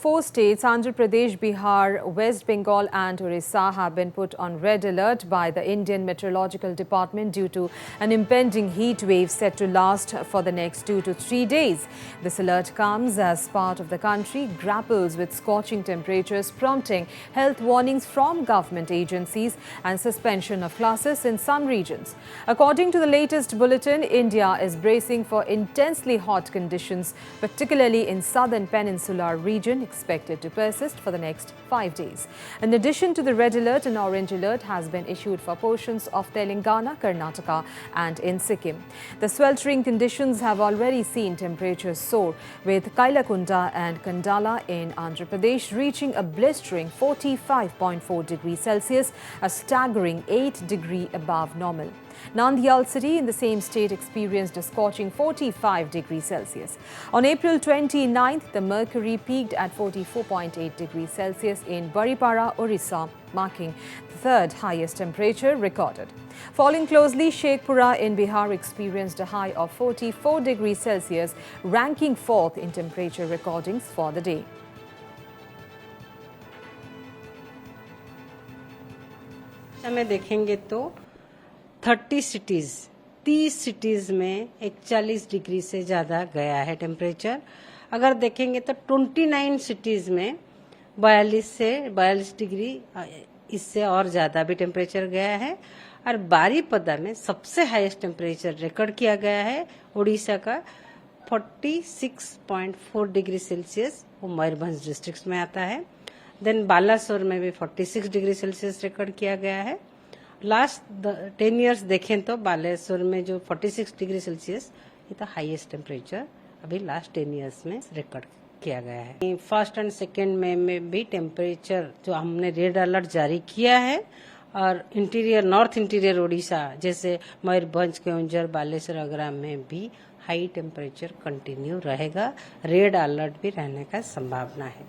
4 states, Andhra Pradesh, Bihar, West Bengal and Orissa, have been put on red alert by the Indian Meteorological Department due to an impending heat wave set to last for the next 2 to 3 days. This alert comes as part of the country grapples with scorching temperatures, prompting health warnings from government agencies and suspension of classes in some regions. According to the latest bulletin, India is bracing for intensely hot conditions, particularly in southern peninsular region, expected to persist for the next 5 days. In addition to the red alert, an orange alert has been issued for portions of Telangana, Karnataka and in Sikkim. The sweltering conditions have already seen temperatures soar, with Kailakunda and Kandala in Andhra Pradesh reaching a blistering 45.4 degrees Celsius, a staggering 8 degrees above normal. Nandyal city in the same state experienced a scorching 45 degrees Celsius. On April 29th, the mercury peaked at 44.8 degrees Celsius in Baripara, Orissa, marking the third highest temperature recorded. Following closely, Shekhpura in Bihar experienced a high of 44 degrees Celsius, ranking fourth in temperature recordings for the day. में देखेंगे तो 30 cities में 41 degree से ज़्यादा गया है temperature. अगर देखेंगे तो 29 सिटीज में 42 डिग्री इससे और ज़्यादा भी टेम्परेचर गया है। और बारीपदा में सबसे हाईएस्ट टेम्परेचर रिकॉर्ड किया गया है उड़ीसा का 46.4 डिग्री सेल्सियस, वो मयूरभंज डिस्ट्रिक्ट में आता है। देन बालासोर में भी 46 डिग्री सेल्सियस रिकॉर्ड किया गया है। लास्ट 10 इयर्स देखें तो बालेश्वर में जो 46 डिग्री सेल्सियस ये तो हाईएस्ट टेम्परेचर अभी लास्ट 10 इयर्स में रिकॉर्ड किया गया है। फर्स्ट एंड सेकेंड मई में भी टेम्परेचर जो हमने रेड अलर्ट जारी किया है और इंटीरियर नॉर्थ इंटीरियर उड़ीसा जैसे मयूरभंज, केओंझर, बालेश्वर, आगरा में भी हाई टेम्परेचर कंटिन्यू रहेगा। रेड अलर्ट भी रहने का संभावना है।